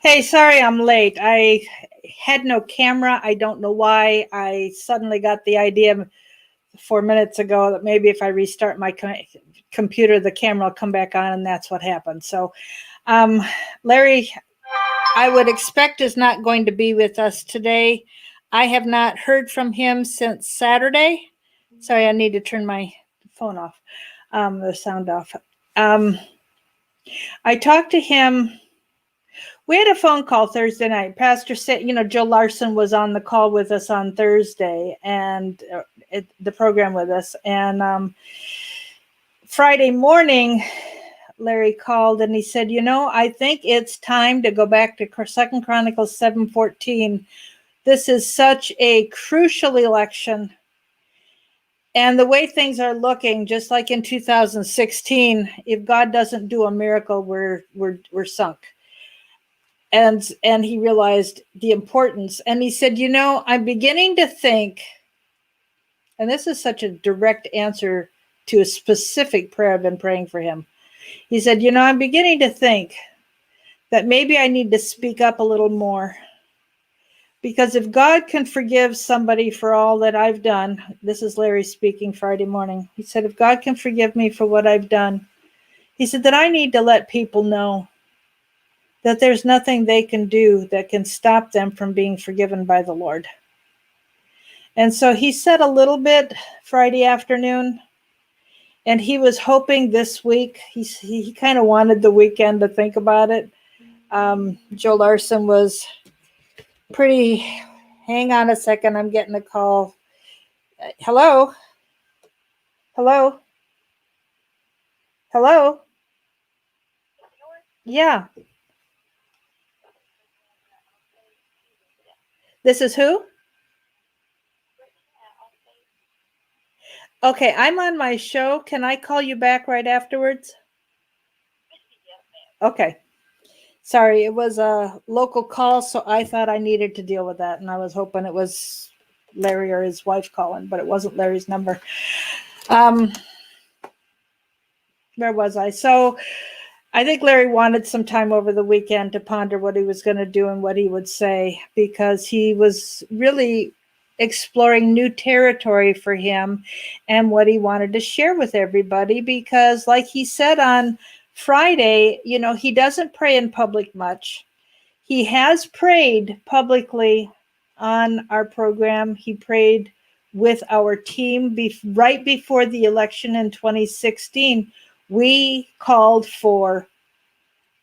Hey, sorry I'm late. I had no camera. I don't know why. I suddenly got the idea 4 minutes ago that maybe if I restart my computer, the camera will come back on, and that's what happened. So, um, Larry, I would expect is not going to be with us today. I have not heard from him since Saturday. Sorry, I need to turn my phone off, the sound off. Um, I talked to him. We had a phone call Thursday night. Pastor said, Joe Larson was on the call with us on Thursday and the program with us. And Friday morning, Larry called and he said, I think it's time to go back to 2 Chronicles 7:14. This is such a crucial election. And the way things are looking, just like in 2016, if God doesn't do a miracle, we're sunk. And he realized the importance, and he said, I'm beginning to think, and this is such a direct answer to a specific prayer I've been praying for him. He said, I'm beginning to think that maybe I need to speak up a little more, because if God can forgive somebody for all that I've done, this is Larry speaking Friday morning. He said, if God can forgive me for what I've done, he said that I need to let people know that there's nothing they can do that can stop them from being forgiven by the Lord. And so he said a little bit Friday afternoon, and he was hoping this week, he kind of wanted the weekend to think about it. Joe Larson was pretty, hang on a second, I'm getting a call. Hello? Hello? Hello? Yeah. This is who? Okay, I'm on my show. Can I call you back right afterwards? Okay. Sorry, it was a local call, so I thought I needed to deal with that, and I was hoping it was Larry or his wife calling, but it wasn't Larry's number. Where was I? So I think Larry wanted some time over the weekend to ponder what he was going to do and what he would say, because he was really exploring new territory for him and what he wanted to share with everybody. Because like he said on Friday, he doesn't pray in public much. He has prayed publicly on our program. He prayed with our team right before the election in 2016. We called for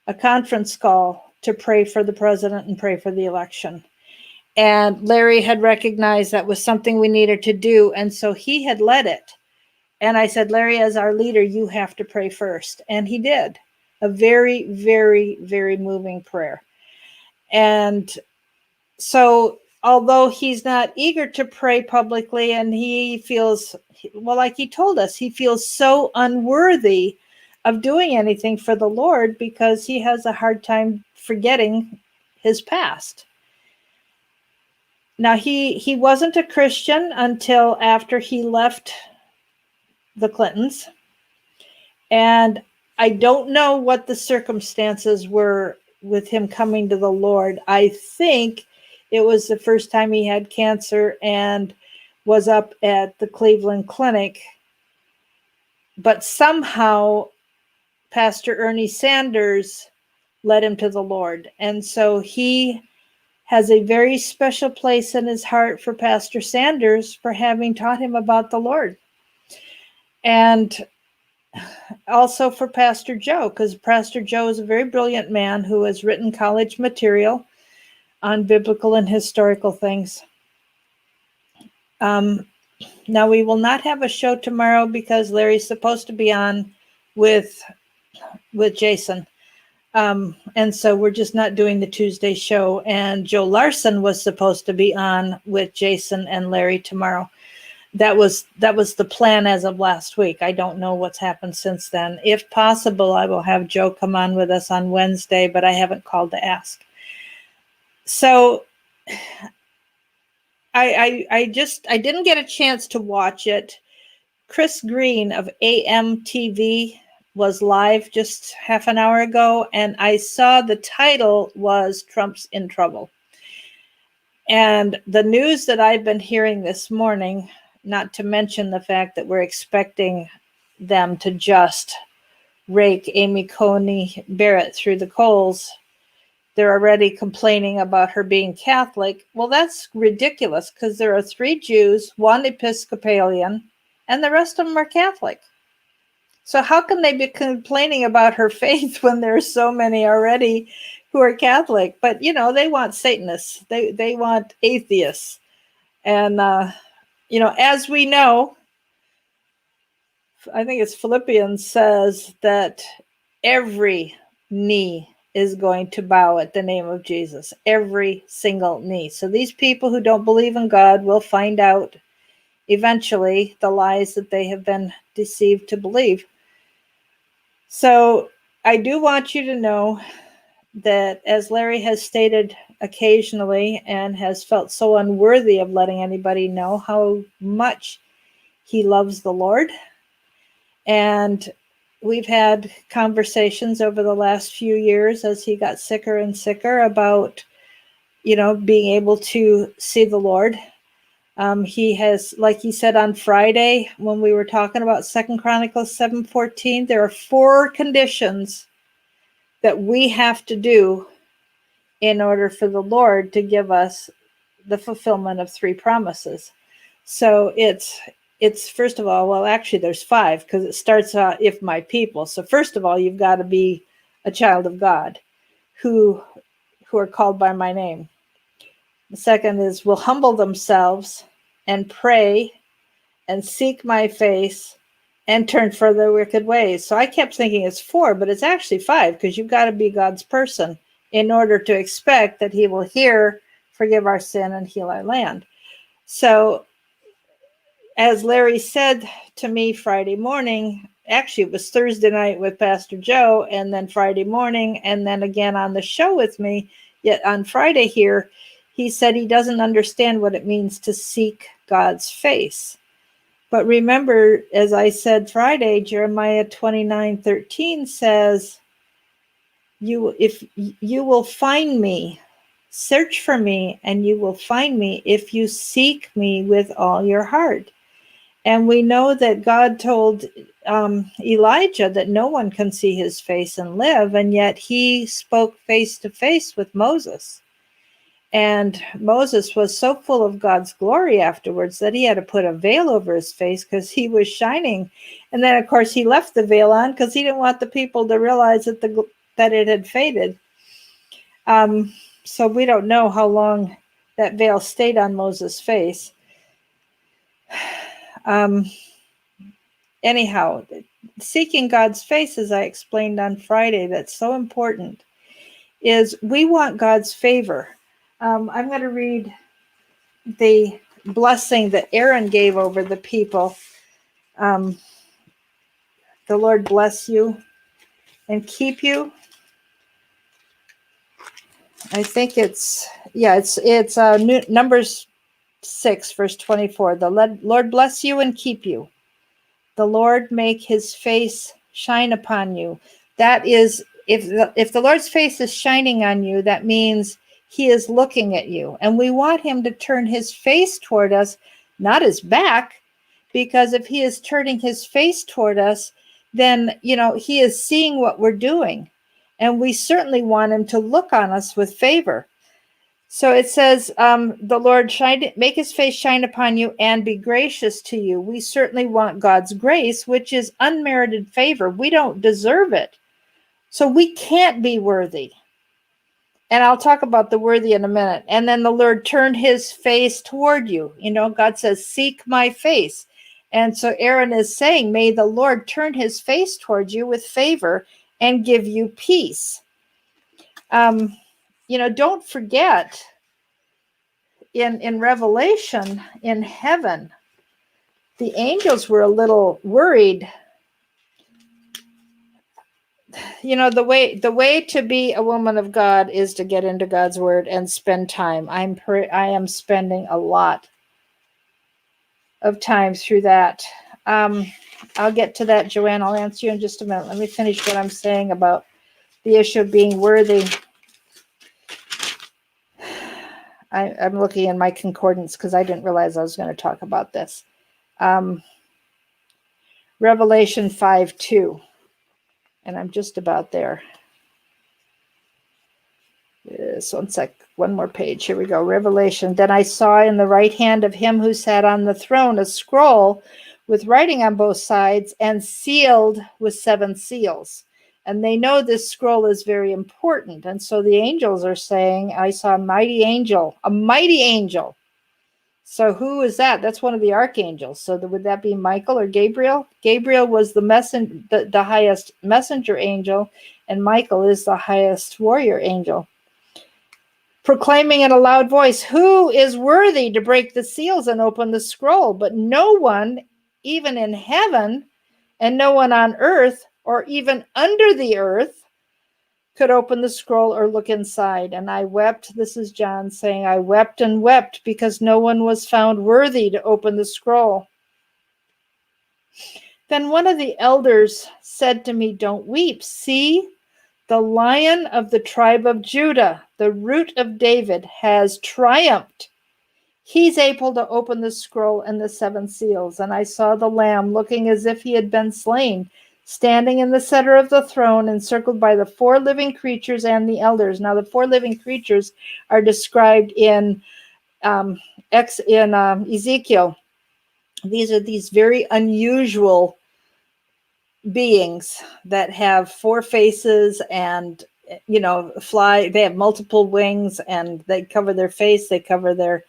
a conference call to pray for the president and pray for the election. And Larry had recognized that was something we needed to do. And so he had led it. And I said, Larry, as our leader, you have to pray first. And he did. A very, very, very moving prayer. And so although he's not eager to pray publicly, and he feels, well, like he told us, he feels so unworthy of doing anything for the Lord because he has a hard time forgetting his past. Now, he wasn't a Christian until after he left the Clintons. And I don't know what the circumstances were with him coming to the Lord. I think it was the first time he had cancer and was up at the Cleveland Clinic. But somehow Pastor Ernie Sanders led him to the Lord. And so he has a very special place in his heart for Pastor Sanders for having taught him about the Lord. And also for Pastor Joe, because Pastor Joe is a very brilliant man who has written college material on biblical and historical things. Now, we will not have a show tomorrow because Larry's supposed to be on with Jason. And so we're just not doing the Tuesday show. And Joe Larson was supposed to be on with Jason and Larry tomorrow. That was the plan as of last week. I don't know what's happened since then. If possible, I will have Joe come on with us on Wednesday, but I haven't called to ask. So I didn't get a chance to watch it. Chris Green of AM TV was live just half an hour ago, and I saw the title was Trump's in Trouble. And the news that I've been hearing this morning, not to mention the fact that we're expecting them to just rake Amy Coney Barrett through the coals. They're already complaining about her being Catholic. Well, that's ridiculous because there are 3 Jews, 1 Episcopalian, and the rest of them are Catholic. So how can they be complaining about her faith when there's so many already who are Catholic? But, you know, they want Satanists. They want atheists. And, you know, as we know, I think it's Philippians says that every knee is going to bow at the name of Jesus. Every single knee. So these people who don't believe in God will find out eventually the lies that they have been deceived to believe. So I do want you to know that, as Larry has stated occasionally and has felt so unworthy of letting anybody know how much he loves the Lord. And we've had conversations over the last few years as he got sicker and sicker about, you know, being able to see the Lord. He has, like he said on Friday, when we were talking about 2 Chronicles 7:14, there are 4 conditions that we have to do in order for the Lord to give us the fulfillment of 3 promises. So it's first of all, well, actually there's 5 because it starts out, if my people. So first of all, you've got to be a child of God who are called by my name. The second is will humble themselves and pray and seek my face and turn from their wicked ways. So I kept thinking it's 4, but it's actually 5 because you've got to be God's person in order to expect that he will hear, forgive our sin, and heal our land. So as Larry said to me Friday morning, actually it was Thursday night with Pastor Joe, and then Friday morning, and then again on the show with me, yet on Friday here, he said he doesn't understand what it means to seek God's face. But remember, as I said Friday, Jeremiah 29:13 says, if you will find me, search for me, and you will find me if you seek me with all your heart. And we know that God told Elijah that no one can see his face and live, and yet he spoke face to face with Moses. And Moses was so full of God's glory afterwards that he had to put a veil over his face because he was shining. And then, of course, he left the veil on because he didn't want the people to realize that that it had faded. So we don't know how long that veil stayed on Moses' face. Anyhow, seeking God's face, as I explained on Friday, that's so important, is we want God's favor. I'm going to read the blessing that Aaron gave over the people. The Lord bless you and keep you. I think it's Numbers 6, verse 24. The Lord bless you and keep you. The Lord make his face shine upon you. That is, if the Lord's face is shining on you, that means he is looking at you. And we want him to turn his face toward us, not his back, because if he is turning his face toward us, then, you know, he is seeing what we're doing. And we certainly want him to look on us with favor. So it says, the Lord make his face shine upon you and be gracious to you. We certainly want God's grace, which is unmerited favor. We don't deserve it. So we can't be worthy. And I'll talk about the worthy in a minute. And then the Lord turned his face toward you. You know, God says, seek my face. And so Aaron is saying, may the Lord turn his face toward you with favor and give you peace. You know, don't forget in Revelation, in heaven, the angels were a little worried. You know, the way to be a woman of God is to get into God's word and spend time. I am spending a lot of time through that. I'll get to that, Joanne. I'll answer you in just a minute. Let me finish what I'm saying about the issue of being worthy. I'm looking in my concordance because I didn't realize I was going to talk about this. Revelation 5:2, and I'm just about there. So one more page. Here we go. Revelation. Then I saw in the right hand of him who sat on the throne a scroll with writing on both sides and sealed with 7 seals. And they know this scroll is very important. And so the angels are saying, I saw a mighty angel, a mighty angel. So who is that? That's one of the archangels. So would that be Michael or Gabriel? Gabriel was the highest messenger angel, and Michael is the highest warrior angel. Proclaiming in a loud voice, who is worthy to break the seals and open the scroll? But no one, even in heaven, and no one on earth, or even under the earth, could open the scroll or look inside. And I wept, this is John saying, I wept and wept because no one was found worthy to open the scroll. Then one of the elders said to me, don't weep. See, the Lion of the tribe of Judah, the Root of David, has triumphed. He's able to open the scroll and the 7 seals. And I saw the Lamb looking as if he had been slain, standing in the center of the throne, encircled by the 4 living creatures and the elders. Now, the 4 living creatures are described in Ezekiel. These are these very unusual beings that have 4 faces and fly. They have multiple wings, and they cover their face, they cover their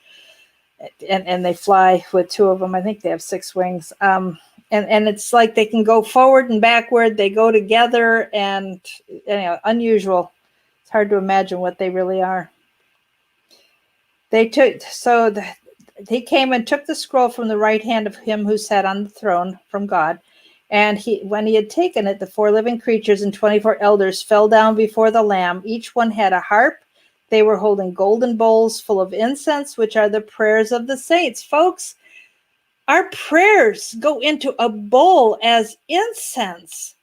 and they fly with 2 of them. I think they have 6 wings, and it's like they can go forward and backward. They go together, and unusual. It's hard to imagine what they really are. He came and took the scroll from the right hand of him who sat on the throne, from God. And when he had taken it, the 4 living creatures and 24 elders fell down before the Lamb. Each one had a harp. They were holding golden bowls full of incense, which are the prayers of the saints. Folks, our prayers go into a bowl as incense.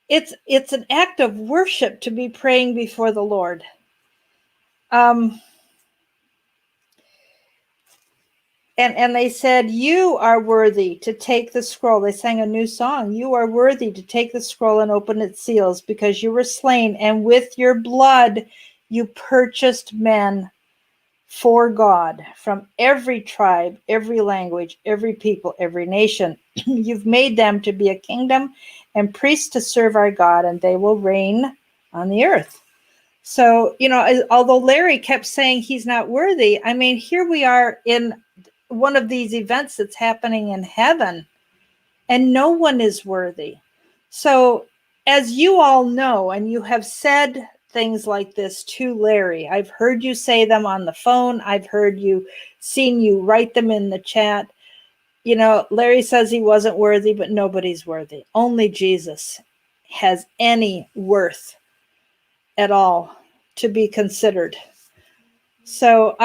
It's an act of worship to be praying before the Lord. And they said, you are worthy to take the scroll. They sang a new song. You are worthy to take the scroll and open its seals, because you were slain, and with your blood you purchased men for God from every tribe, every language, every people, every nation. You've made them to be a kingdom and priests to serve our God, and they will reign on the earth. So, although Larry kept saying he's not worthy, I mean, here we are in one of these events that's happening in heaven, and no one is worthy. So, as you all know, and you have said things like this to Larry, I've heard you say them on the phone, I've seen you write them in the chat. Larry says he wasn't worthy, but nobody's worthy. Only Jesus has any worth at all to be considered. So,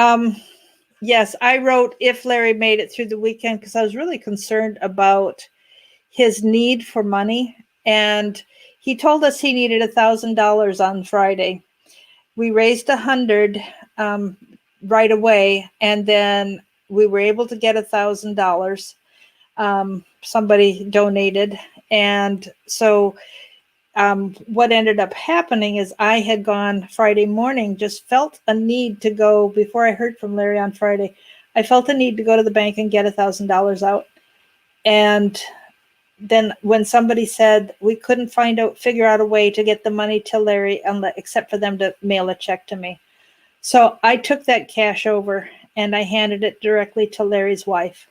yes, I wrote if Larry made it through the weekend, because I was really concerned about his need for money. And he told us he needed $1,000 on Friday. We raised $100 right away, and then we were able to get $1,000. Somebody donated, and so what ended up happening is I had gone Friday morning, just felt a need to go, before I heard from Larry on Friday, I felt a need to go to the bank and get $1,000 out. And then when somebody said we couldn't figure out a way to get the money to Larry except for them to mail a check to me. So I took that cash over and I handed it directly to Larry's wife.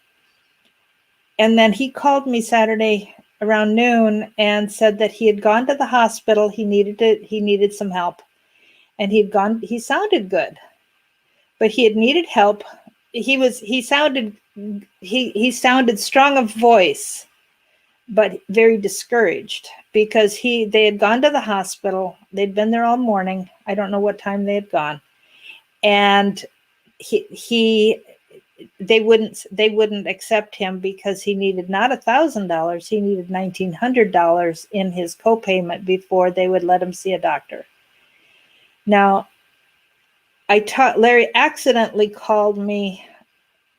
And then he called me Saturday around noon and said that he had gone to the hospital. He needed some help. And he sounded good, but he had needed help. He sounded strong of voice, but very discouraged, because they had gone to the hospital. They'd been there all morning. I don't know what time they had gone. And he they wouldn't accept him because he needed not $1,000, he needed $1,900 in his copayment before they would let him see a doctor. Now, Larry accidentally called me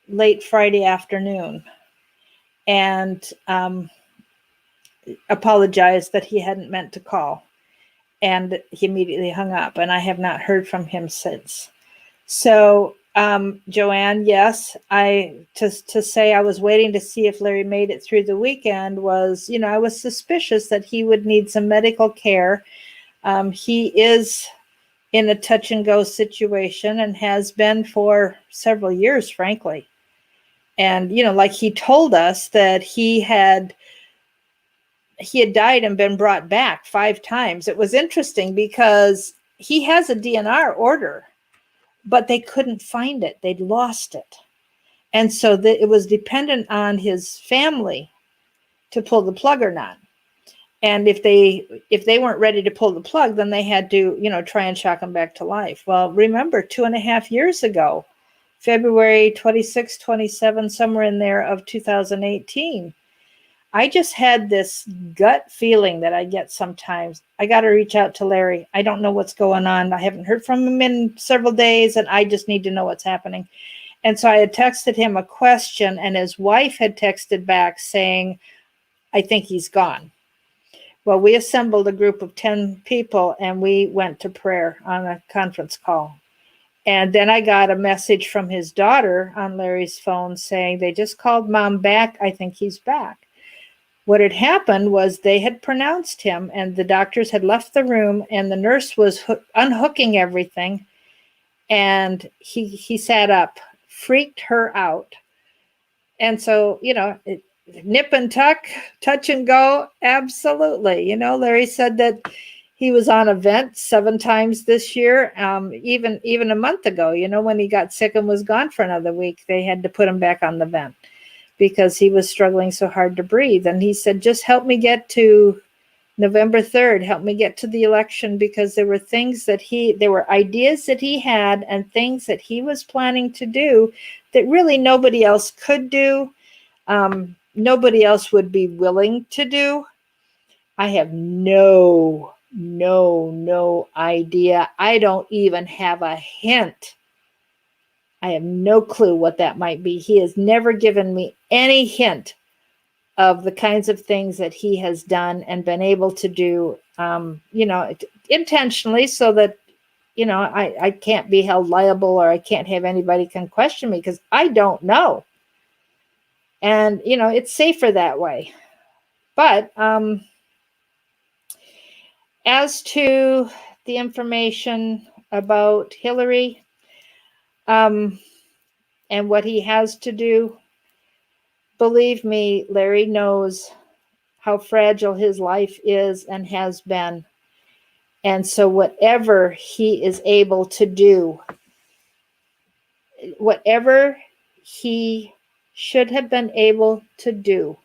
late Friday afternoon and apologized that he hadn't meant to call, and he immediately hung up, and I have not heard from him since. So, Joanne, yes, to say I was waiting to see if Larry made it through the weekend was, I was suspicious that he would need some medical care. He is in a touch and go situation and has been for several years, frankly. And, like he told us that he had died and been brought back 5 times. It was interesting because he has a DNR order, but they couldn't find it. They'd lost it. And so it was dependent on his family to pull the plug or not. And if they weren't ready to pull the plug, then they had to, try and shock him back to life. Well, remember 2.5 years ago, February 26, 27, somewhere in there of 2018, I just had this gut feeling that I get sometimes. I got to reach out to Larry. I don't know what's going on. I haven't heard from him in several days, and I just need to know what's happening. And so I had texted him a question, and his wife had texted back saying, I think he's gone. Well, we assembled a group of 10 people, and we went to prayer on a conference call. And then I got a message from his daughter on Larry's phone saying, they just called Mom back. I think he's back. What had happened was they had pronounced him, and the doctors had left the room, and the nurse was unhooking everything. And he sat up, freaked her out. And so, nip and tuck, touch and go. Absolutely. Larry said that he was on a vent 7 times this year. Even a month ago, when he got sick and was gone for another week, they had to put him back on the vent because he was struggling so hard to breathe. And he said, just help me get to November 3rd, help me get to the election, because there were things there were ideas that he had and things that he was planning to do that really nobody else could do. Nobody else would be willing to do. I have no idea. I don't even have a hint. I have no clue what that might be. He has never given me any hint of the kinds of things that he has done and been able to do, intentionally, so that, I can't be held liable, or I can't have anybody can question me, because I don't know. And, it's safer that way. But as to the information about Hillary, and what he has to do, believe me, Larry knows how fragile his life is and has been. And so whatever he is able to do, whatever he should have been able to do,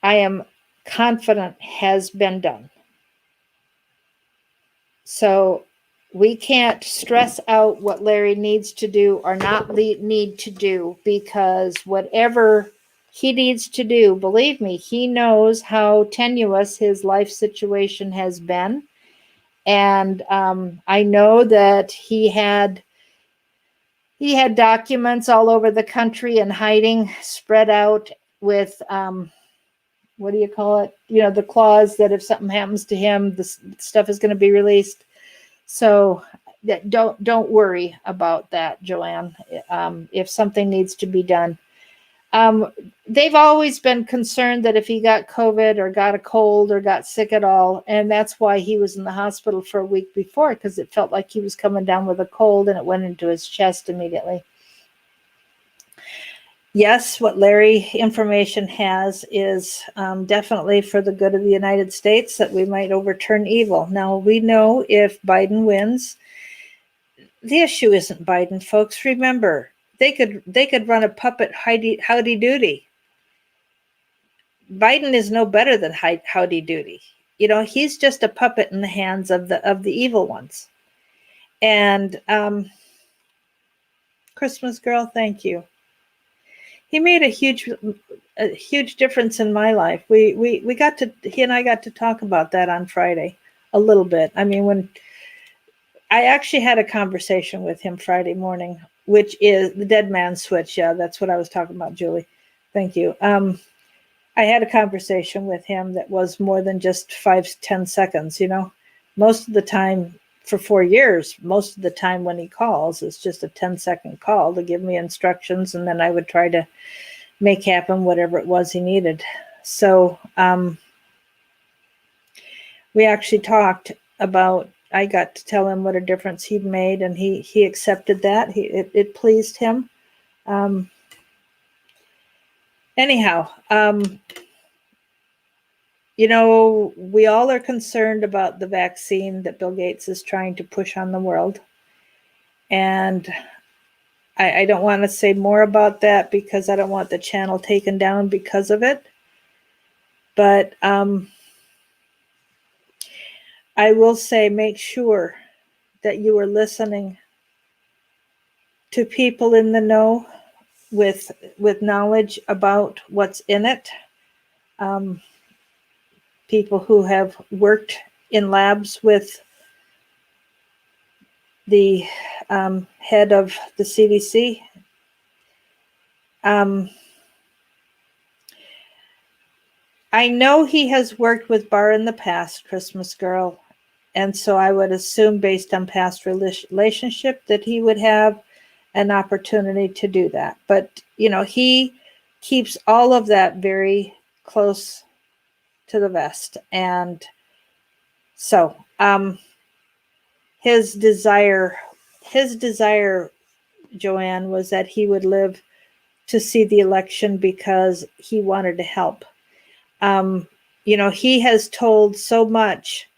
I am confident has been done. So we can't stress out what Larry needs to do or not need to do, because whatever he needs to do, believe me, he knows how tenuous his life situation has been. And I know that he had documents all over the country and hiding, spread out with, what do you call it? The clause that if something happens to him, this stuff is going to be released. So don't worry about that, Joanne. If something needs to be done. They've always been concerned that if he got COVID or got a cold or got sick at all, and that's why he was in the hospital for a week before, because it felt like he was coming down with a cold and it went into his chest immediately. Yes, what Larry information has is definitely for the good of the United States, that we might overturn evil. Now, we know if Biden wins, the issue isn't Biden, folks. Remember, they could run a puppet Howdy Doody. Biden is no better than Howdy Doody. He's just a puppet in the hands of the evil ones. And Christmas girl, thank you. He made a huge difference in my life. He and I got to talk about that on Friday a little bit. I mean, when I actually had a conversation with him Friday morning, which is the dead man switch. Yeah, that's what I was talking about, Julie. Thank you. I had a conversation with him that was more than just 5-10 seconds. Most of the time for 4 years, most of the time when he calls, it's just a 10-second call to give me instructions, and then I would try to make happen whatever it was he needed. So we actually talked about, I got to tell him what a difference he'd made, and he accepted that. It pleased him. Anyhow, we all are concerned about the vaccine that Bill Gates is trying to push on the world. And I don't want to say more about that because I don't want the channel taken down because of it. But I will say, make sure that you are listening to people in the know with knowledge about what's in it. People who have worked in labs with the head of the CDC. I know he has worked with Barr in the past, Christmas girl, and so I would assume, based on past relationship, that he would have an opportunity to do that. But he keeps all of that very close to the vest, and so his desire, Joanne, was that he would live to see the election because he wanted to help. He has told so much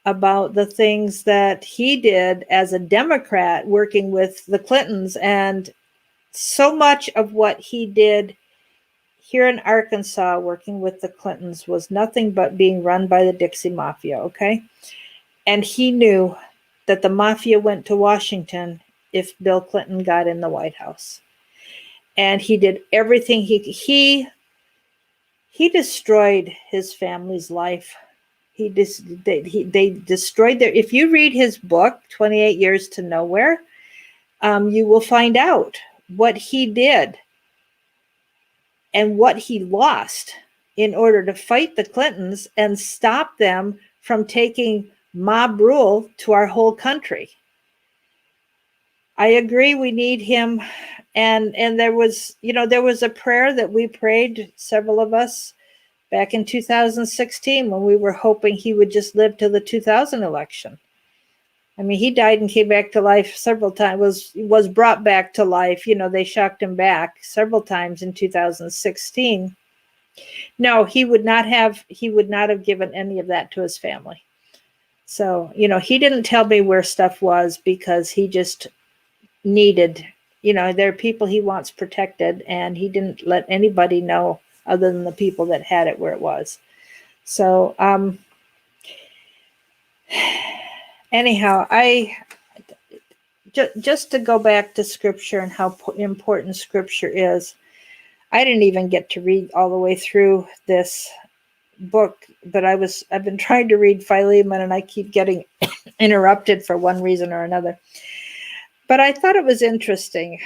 about the things that he did as a Democrat working with the Clintons, and so much of what he did here in Arkansas working with the Clintons was nothing but being run by the Dixie Mafia, okay? And he knew that the Mafia went to Washington if Bill Clinton got in the White House. And he did everything he destroyed his family's life. They destroyed their. If you read his book, 28 Years to Nowhere, you will find out what he did and what he lost in order to fight the Clintons and stop them from taking mob rule to our whole country. I agree, we need him. And there was a prayer that we prayed, several of us, back in 2016 when we were hoping he would just live till the 2000 election. I mean, he died and came back to life several times, was brought back to life. They shocked him back several times in 2016. No, he would not have given any of that to his family. So, he didn't tell me where stuff was because he just needed, there are people he wants protected, and he didn't let anybody know other than the people that had it where it was. So, anyhow, just to go back to scripture and how important scripture is, I didn't even get to read all the way through this book, but I've been trying to read Philemon, and I keep getting interrupted for one reason or another. But I thought it was interesting.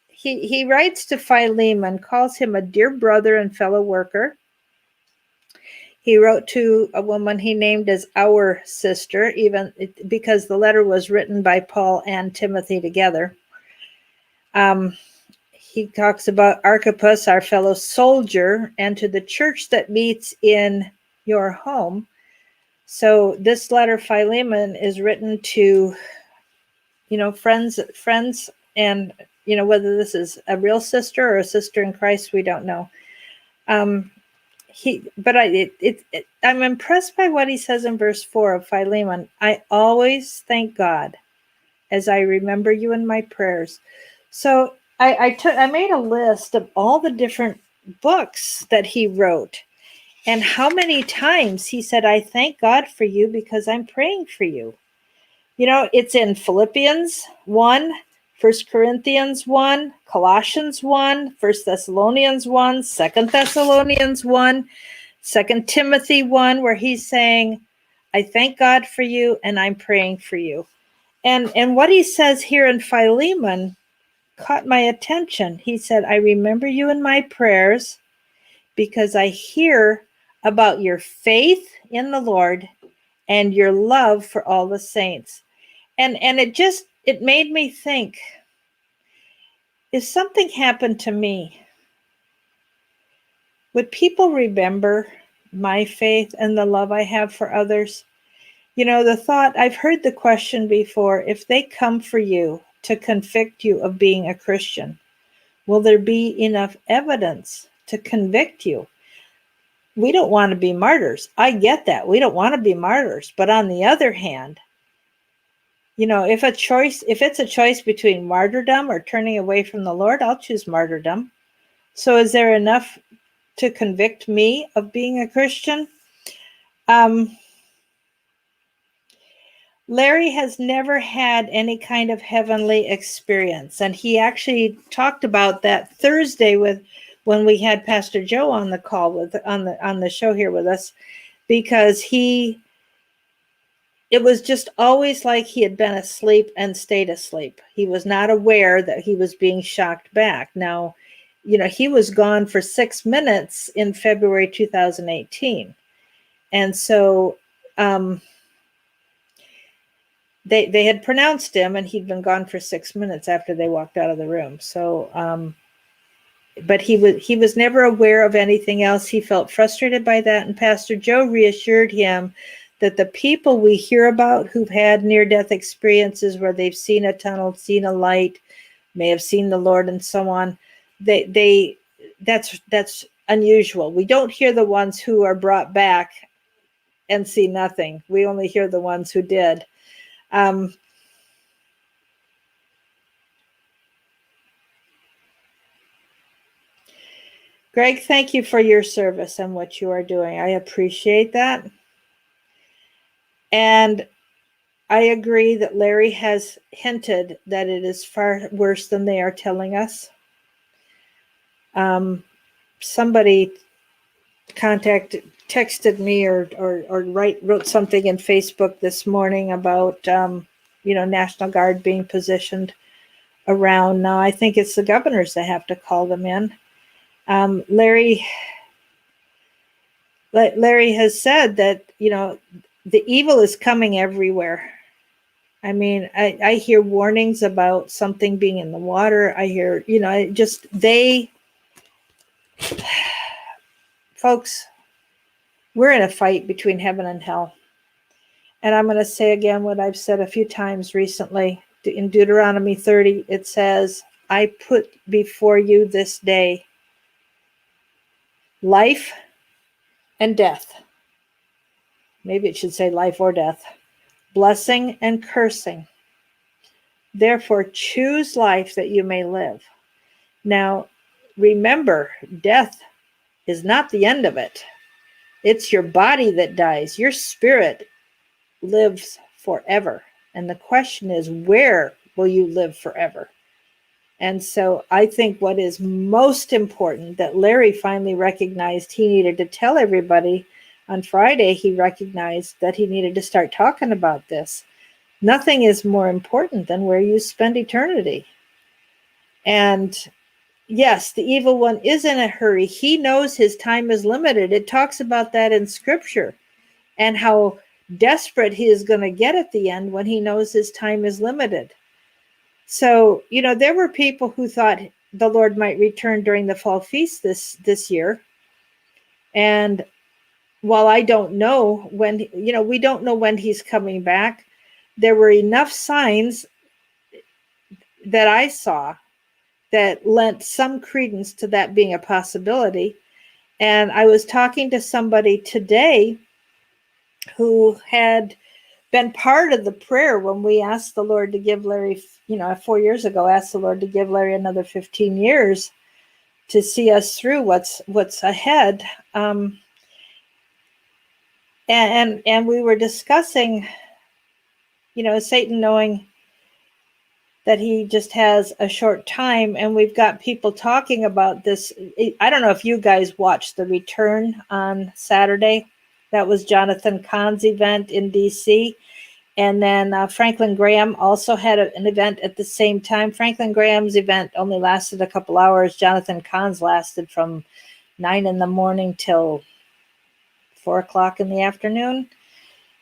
He writes to Philemon, calls him a dear brother and fellow worker. He wrote to a woman he named as our sister, even because the letter was written by Paul and Timothy together. He talks about Archippus, our fellow soldier, and to the church that meets in your home. So this letter, Philemon, is written to, friends, and, whether this is a real sister or a sister in Christ, we don't know. I'm impressed by what he says in verse 4 of Philemon. I always thank God as I remember you in my prayers. So I made a list of all the different books that he wrote and how many times he said, I thank God for you because I'm praying for you. It's in Philippians 1, 1 Corinthians 1, Colossians 1, 1 Thessalonians 1, 2 Thessalonians 1, 2 Timothy 1, where he's saying, I thank God for you and I'm praying for you. And what he says here in Philemon caught my attention. He said, I remember you in my prayers because I hear about your faith in the Lord and your love for all the saints. And it made me think, if something happened to me, would people remember my faith and the love I have for others? You know, the thought, I've heard the question before, if they come for you to convict you of being a Christian, will there be enough evidence to convict you? We don't want to be martyrs. I get that. We don't want to be martyrs. But on the other hand, you know, if it's a choice between martyrdom or turning away from the Lord, I'll choose martyrdom. So is there enough to convict me of being a Christian? Larry has never had any kind of heavenly experience. And he actually talked about that Thursday when we had Pastor Joe on the call on the show here with us, because it was just always like he had been asleep and stayed asleep. He was not aware that he was being shocked back. Now, you know, he was gone for 6 minutes in February 2018. And so they had pronounced him, and he'd been gone for 6 minutes after they walked out of the room. So, but he was never aware of anything else. He felt frustrated by that. And Pastor Joe reassured him that the people we hear about who've had near-death experiences where they've seen a tunnel, seen a light, may have seen the Lord and so on, that's unusual. We don't hear the ones who are brought back and see nothing. We only hear the ones who did. Greg, thank you for your service and what you are doing. I appreciate that. And I agree that Larry has hinted that it is far worse than they are telling us. Somebody texted me or wrote something in Facebook this morning about, National Guard being positioned around. Now, I think it's the governors that have to call them in. Larry has said that, the evil is coming everywhere. I mean, I hear warnings about something being in the water. I hear, folks, we're in a fight between heaven and hell. And I'm going to say again what I've said a few times recently. In Deuteronomy 30, it says, I put before you this day life and death. Maybe it should say life or death. Blessing and cursing. Therefore, choose life that you may live. Now, remember, death is not the end of it. It's your body that dies. Your spirit lives forever. And the question is, where will you live forever? And so I think what is most important that Larry finally recognized he needed to tell everybody on Friday, he recognized that he needed to start talking about this. Nothing is more important than where you spend eternity. And yes, the evil one is in a hurry. He knows his time is limited. It talks about that in Scripture and how desperate he is going to get at the end when he knows his time is limited. So, there were people who thought the Lord might return during the fall feast this year. And while I don't know when, we don't know when he's coming back, there were enough signs that I saw that lent some credence to that being a possibility. And I was talking to somebody today who had been part of the prayer when we asked the Lord to give Larry, 4 years ago, asked the Lord to give Larry another 15 years to see us through what's ahead. And we were discussing, Satan knowing that he just has a short time. And we've got people talking about this. I don't know if you guys watched The Return on Saturday. That was Jonathan Cahn's event in DC. And then Franklin Graham also had an event at the same time. Franklin Graham's event only lasted a couple hours. Jonathan Cahn's lasted from 9 in the morning till 4 o'clock in the afternoon.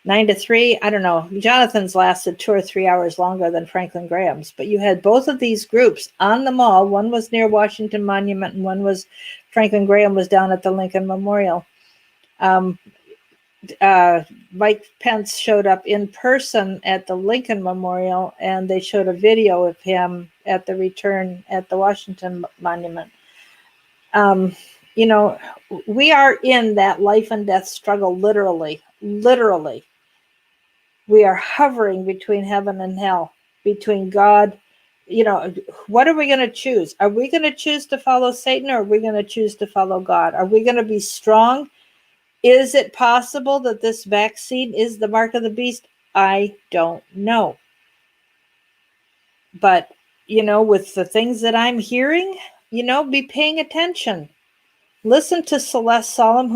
9 to 3, I don't know. Jonathan's lasted 2 or 3 hours longer than Franklin Graham's. But you had both of these groups on the mall. One was near Washington Monument, and one was Franklin Graham was down at the Lincoln Memorial. Mike Pence showed up in person at the Lincoln Memorial, and they showed a video of him at the return at the Washington Monument. You know, we are in that life and death struggle, literally. We are hovering between heaven and hell, between God. You know, what are we going to choose? Are we going to choose to follow Satan, or are we going to choose to follow God? Are we going to be strong? Is it possible that this vaccine is the mark of the beast? I don't know. But, you know, with the things that I'm hearing, you know, be paying attention. Listen to Celeste Solom,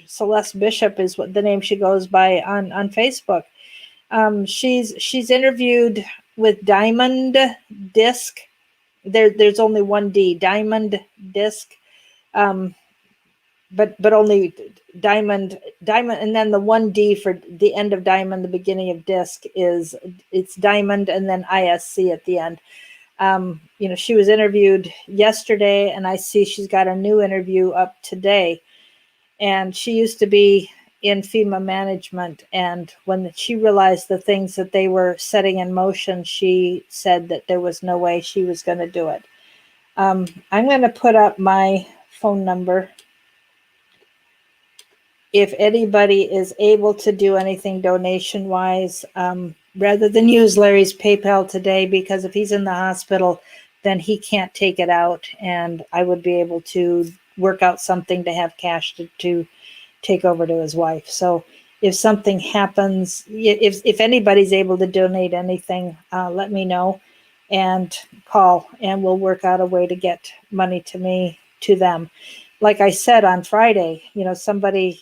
Celeste Bishop is what the name she goes by on Facebook. She's interviewed with Diamond Disc. There's only one D, Diamond Disc. But only diamond, and then the one D for the end of diamond, the beginning of disc it's diamond, and then ISC at the end. You know, she was interviewed yesterday, and I see she's got a new interview up today. And she used to be in FEMA management, and when she realized the things that they were setting in motion, she said that there was no way she was going to do it. I'm going to put up my phone number. If anybody is able to do anything donation wise, rather than use Larry's PayPal today, because if he's in the hospital, then he can't take it out, and I would be able to work out something to have cash to take over to his wife. So if something happens, if anybody's able to donate anything, let me know and call, and we'll work out a way to get money to them. Like I said on Friday, you know, somebody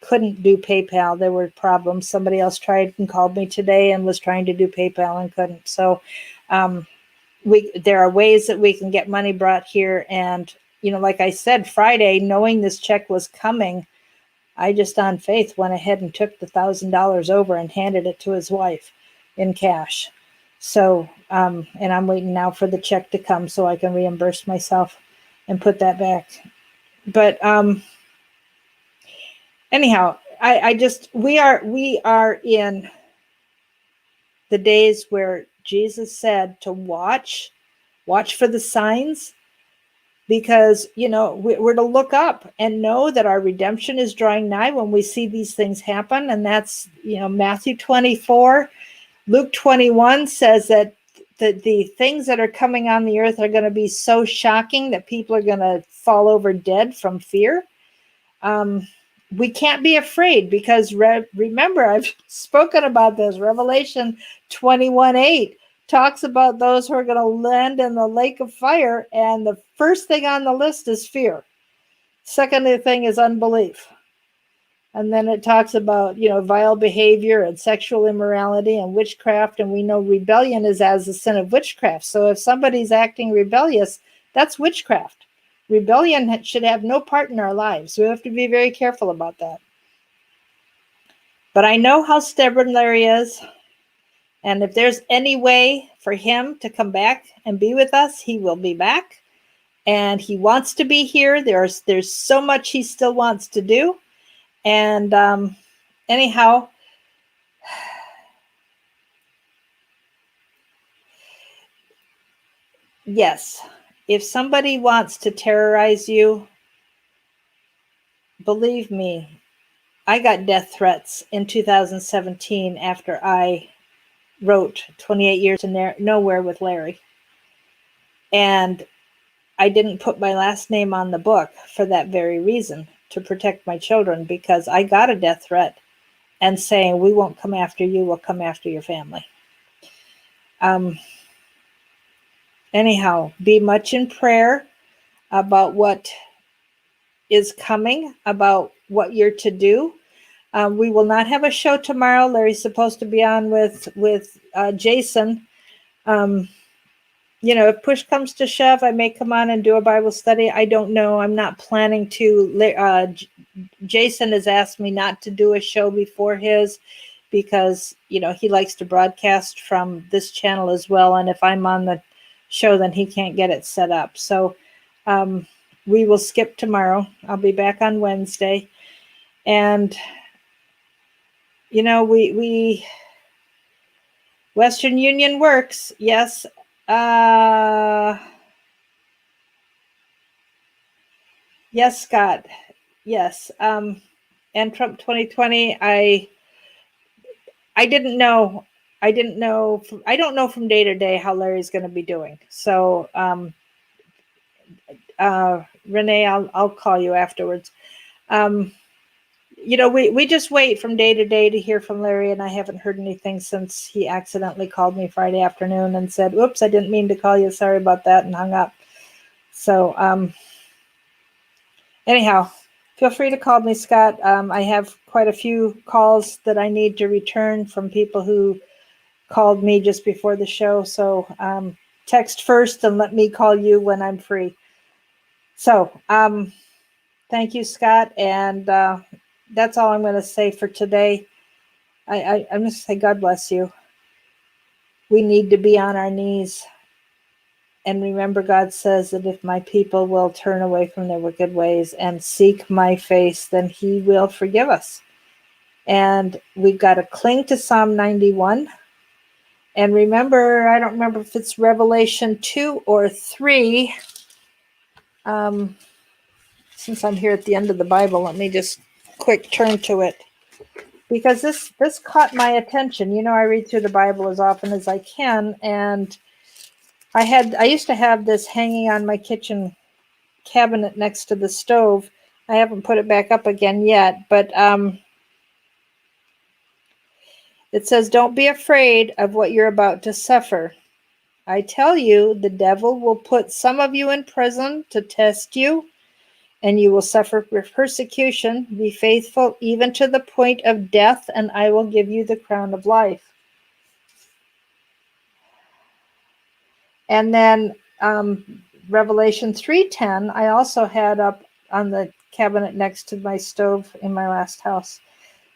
couldn't do PayPal. There were problems. Somebody else tried and called me today and was trying to do PayPal and couldn't. So there are ways that we can get money brought here. And, you know, like I said, Friday, knowing this check was coming, I just on faith went ahead and took the $1,000 over and handed it to his wife in cash. So, and I'm waiting now for the check to come so I can reimburse myself and put that back. But anyhow, we are in the days where Jesus said to watch for the signs, because, you know, we're to look up and know that our redemption is drawing nigh when we see these things happen. And that's, you know, Matthew 24, Luke 21 says that the things that are coming on the earth are going to be so shocking that people are going to fall over dead from fear. We can't be afraid, because remember, I've spoken about this. Revelation 21:8 talks about those who are going to land in the lake of fire, and the first thing on the list is fear. Second thing is unbelief. And then it talks about, you know, vile behavior and sexual immorality and witchcraft, and we know rebellion is as the sin of witchcraft. So if somebody's acting rebellious, that's witchcraft. Rebellion should have no part in our lives. We have to be very careful about that. But I know how stubborn Larry is. And if there's any way for him to come back and be with us, he will be back. And he wants to be here. There's so much he still wants to do. And anyhow, yes, if somebody wants to terrorize you, believe me, I got death threats in 2017 after I wrote 28 Years to Nowhere with Larry. And I didn't put my last name on the book for that very reason, to protect my children, because I got a death threat and saying, we won't come after you, we'll come after your family. anyhow, be much in prayer about what is coming, about what you're to do. We will not have a show tomorrow. Larry's supposed to be on with Jason. If push comes to shove, I may come on and do a Bible study. I don't know. I'm not planning to. Jason has asked me not to do a show before his because, he likes to broadcast from this channel as well. And if I'm on the show, then he can't get it set up. So we will skip tomorrow. I'll be back on Wednesday. And, we Western Union works. Yes. Yes, Scott. Yes. And Trump 2020, I didn't know. I don't know from day to day how Larry's going to be doing. So, Renee, I'll call you afterwards. We just wait from day to day to hear from Larry, and I haven't heard anything since he accidentally called me Friday afternoon and said, "Oops, I didn't mean to call you. Sorry about that," and hung up. So, anyhow, feel free to call me, Scott. I have quite a few calls that I need to return from people who called me just before the show. So text first and let me call you when I'm free. So thank you, Scott. And that's all I'm going to say for today. I'm going to say God bless you. We need to be on our knees. And remember, God says that if my people will turn away from their wicked ways and seek my face, then he will forgive us. And we've got to cling to Psalm 91. And remember, I don't remember if it's Revelation 2 or 3. Since I'm here at the end of the Bible, let me just quick turn to it. Because this caught my attention. I read through the Bible as often as I can. And I used to have this hanging on my kitchen cabinet next to the stove. I haven't put it back up again yet. But it says, "Don't be afraid of what you're about to suffer. I tell you, the devil will put some of you in prison to test you, and you will suffer persecution. Be faithful even to the point of death, and I will give you the crown of life." And then Revelation 3:10, I also had up on the cabinet next to my stove in my last house.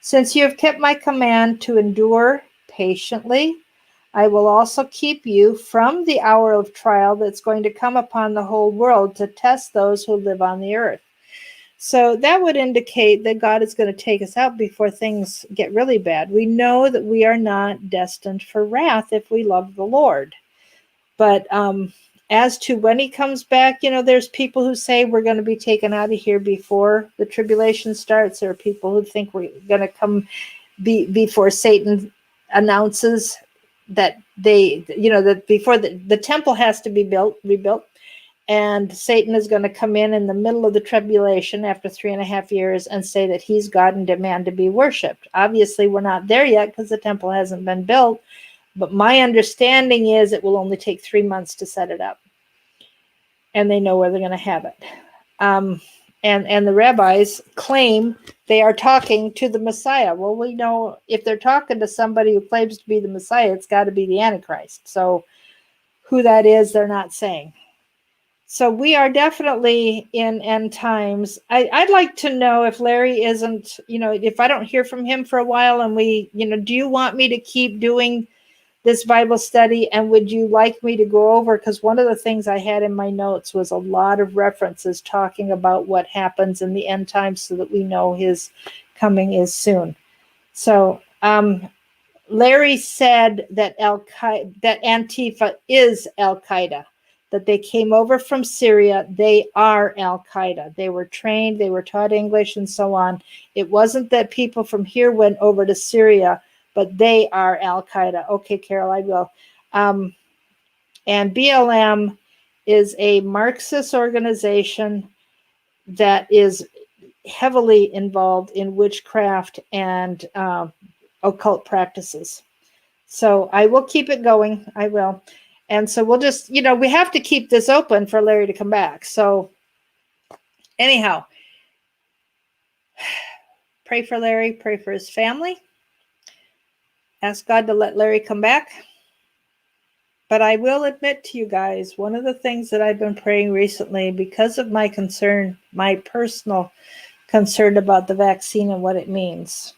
"Since you have kept my command to endure patiently, I will also keep you from the hour of trial that's going to come upon the whole world to test those who live on the earth." So that would indicate that God is going to take us out before things get really bad. We know that we are not destined for wrath if we love the Lord. But as to when he comes back, there's people who say we're going to be taken out of here before the tribulation starts. There are people who think we're going to come before Satan announces that that before the temple has to be rebuilt, and Satan is going to come in the middle of the tribulation after 3.5 years and say that he's God and demand to be worshipped. Obviously, we're not there yet because the temple hasn't been built. But my understanding is it will only take 3 months to set it up. And they know where they're going to have it. And the rabbis claim they are talking to the Messiah. Well, we know if they're talking to somebody who claims to be the Messiah, it's got to be the Antichrist. So who that is, they're not saying. So we are definitely in end times. I'd like to know if Larry isn't, if I don't hear from him for a while and do you want me to keep doing this Bible study, and would you like me to go over, because one of the things I had in my notes was a lot of references talking about what happens in the end times so that we know his coming is soon. So Larry said that that Antifa is Al-Qaeda, that they came over from Syria. They are Al-Qaeda. They were trained, they were taught English and so on. It wasn't that people from here went over to Syria, but they are Al-Qaeda. Okay, Carol, I will. And BLM is a Marxist organization that is heavily involved in witchcraft and occult practices. So I will keep it going. I will. And so we'll just, we have to keep this open for Larry to come back. So anyhow, pray for Larry, pray for his family. Ask God to let Larry come back. But I will admit to you guys, one of the things that I've been praying recently, because of my concern, my personal concern about the vaccine and what it means,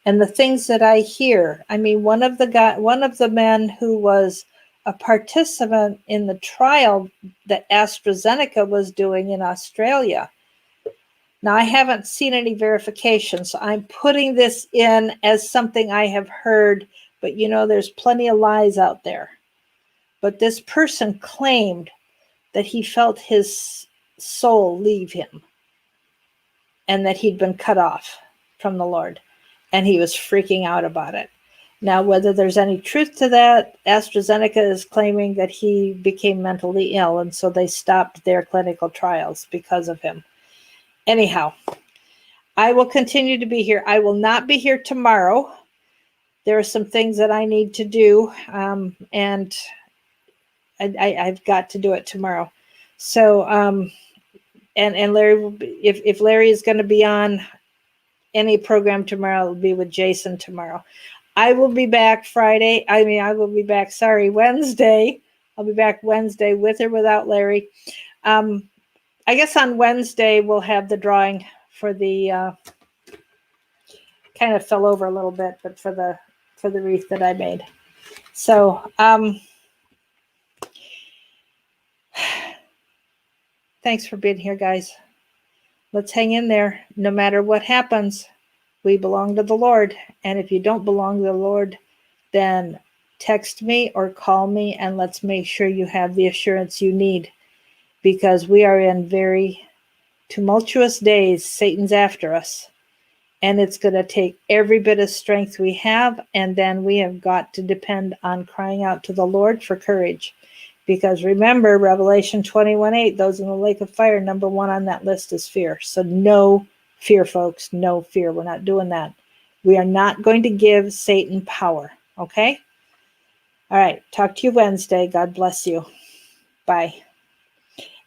and the things that I hear. I mean, one of the men who was a participant in the trial that AstraZeneca was doing in Australia. Now, I haven't seen any verification, so I'm putting this in as something I have heard, but there's plenty of lies out there. But this person claimed that he felt his soul leave him and that he'd been cut off from the Lord, and he was freaking out about it. Now, whether there's any truth to that, AstraZeneca is claiming that he became mentally ill, and so they stopped their clinical trials because of him. Anyhow, I will continue to be here. I will not be here tomorrow. There are some things that I need to do, and I've got to do it tomorrow. So, and Larry will be, if Larry is going to be on any program tomorrow, it'll be with Jason tomorrow. I will be back Wednesday. I'll be back Wednesday with or without Larry. I guess on Wednesday we'll have the drawing for the kind of fell over a little bit, but for the wreath that I made. So thanks for being here, guys. Let's hang in there. No matter what happens, we belong to the Lord. And if you don't belong to the Lord, then text me or call me, and let's make sure you have the assurance you need, because we are in very tumultuous days. Satan's after us, and it's going to take every bit of strength we have, and then we have got to depend on crying out to the Lord for courage. Because remember, Revelation 21:8, those in the lake of fire, number one on that list is fear. So no fear, folks, no fear. We're not doing that. We are not going to give Satan power, okay? All right, talk to you Wednesday. God bless you. Bye.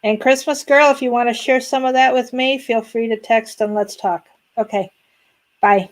And Christmas Girl, if you want to share some of that with me, feel free to text and let's talk. Okay, bye.